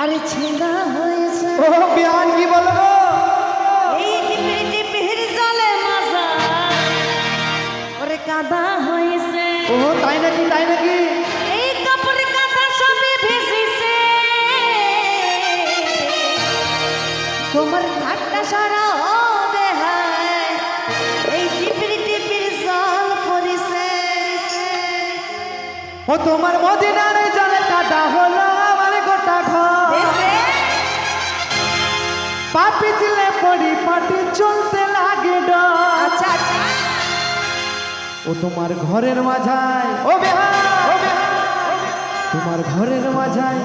আরে ছেঁদা হয়েছে ও বিয়ান কি বলো গো? এই টিপির টিপির জলে মাজা ওরে কাদা হয়েছে। ও তাই নাকি তাই নাকি? এই কাপড় কাদা সবই ভেসেছে তোমার ঘাটটা সারা হবে হায় এই টিপির টিপির জল পড়েছে। ও তোমার মদিনার জলে কাদা হলো আমার গোটা ঘর, পা পিছলে পড়ি পাটি চলতে লাগে ডর। আচ্ছা আচ্ছা ও তোমার ঘরের মাঝায় ও বিহার তোমার ঘরের মাঝায়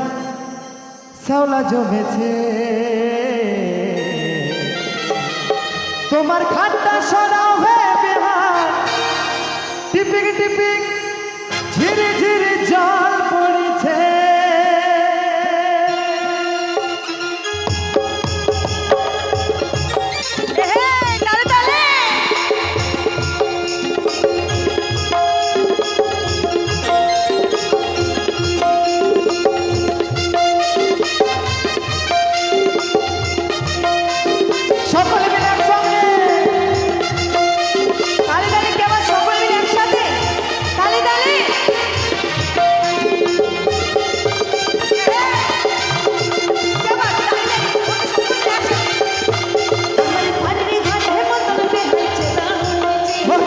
শ্যাওলা জমেছে, তোমার খাটটা সরাও হে বিহার, টিপিক টিপিক ঝিরি ঝিরি জল পড়েছে। সকলে মিলে একসঙ্গে তালি তালি কেমন সকলে মিলে একসাথে তালি তালি।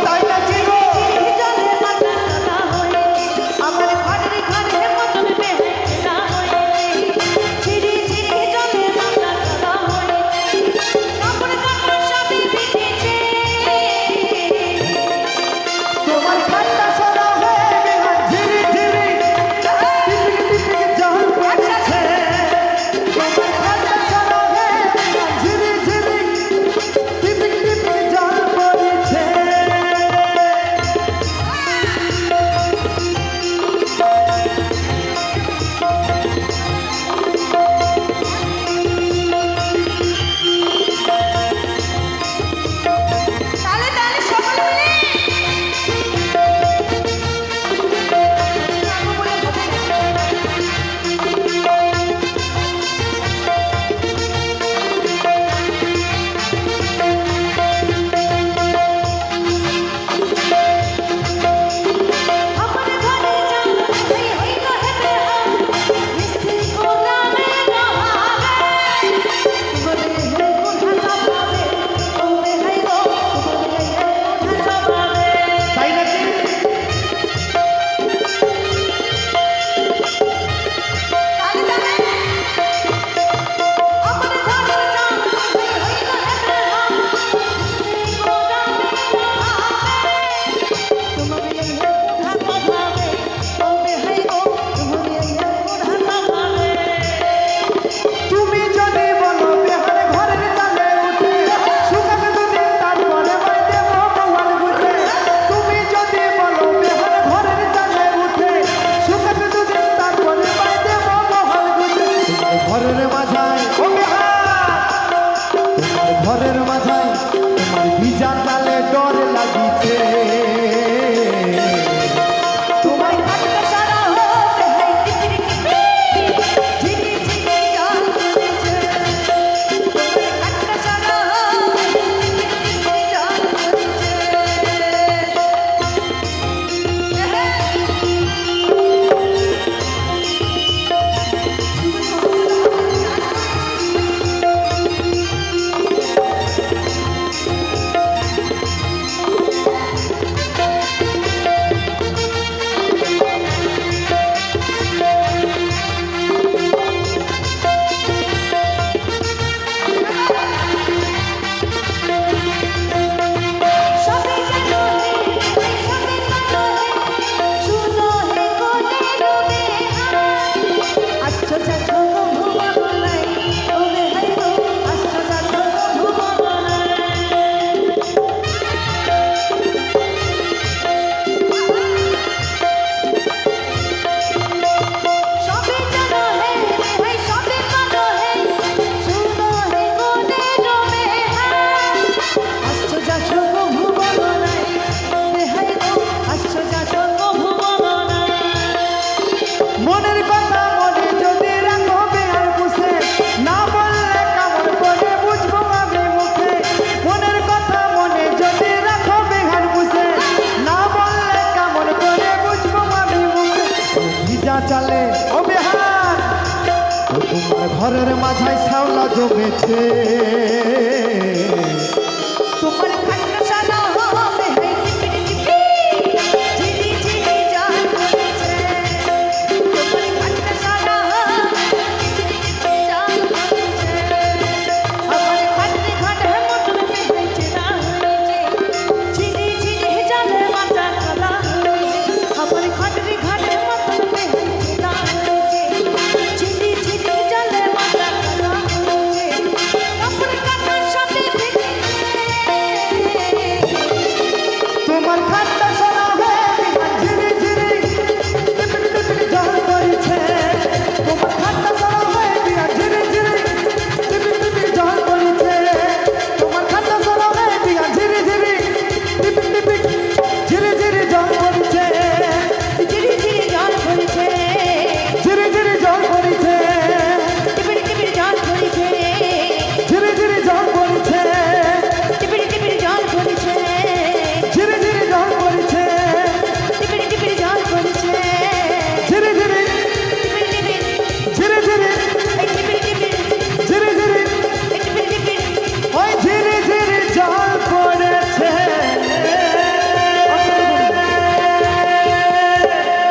তাই নাকি গো? তোমার খাটটা সরাও হে বিহার, ঝিরি ঝিরি টিপিক টিপিক জল পড়েছে। তোমার খাটটা সরাও হে বিহার, ঝিরি ঝিরি টিপিক টিপিক জল পড়েছে। তালে তালে সকলে মিলে আমার ঘরে যান হই হই কহে বেহাল মিষ্টি কোলামে রহাবে বলে হে কোঠা সবাবে ও বেহাই গো বলে হে কোঠা সবাবে। তাই নাকি? তালে তালে আমার ঘরে যান হই হই কহে বেহাল মিষ্টি কোলামে রহাবে তোমাকে হে কোঠা সবাবে ও বেহাই গো বলে হে কোঠা সবাবে। তুমি যদি বলো বিহার ঘরের চালে উঠে শুকাবে দুদিন তারপরে বাইতে মহল গুটে। তুমি যদি বলো বিহার ঘরের চালে উঠে শুকাবে দুদিন তারপরে বাইতে মহল গুটে। তোমার ঘরের মাঝায় ও বিহার, তোমার ঘরের মাঝায় তোমার ভিজা তালে ডর লাগিছে। তোমার ঘাটটা সারা হবে হাই টিপিরি টিপি ঝিরি ঝিরি জল পড়েছে। তোমার ঘাটটা সারা হবে টিপিরি টিপি জল সবে জানো হে সবে জানো হে শুনো হে কোনে রবে হাই আচ্ছা যাচ্ছো গো ভুবন নাই ও বেহাই গো আচ্ছা যাচ্ছো গো ভুবন নাই। সবে জানো হে বেহাই সবে জানো হে শুনো হে কোনে রবে হাই আচ্ছা যাচ্ছো গো ভুবন নাই বেহাই গো আচ্ছা যাচ্ছো গো ভুবন নাই। মনের কথা মনে যদি রাখো বিহার বুঝতে না চালে ও বেহান তো তোমার ঘরের মাঝায় শ্যাওলা জমেছে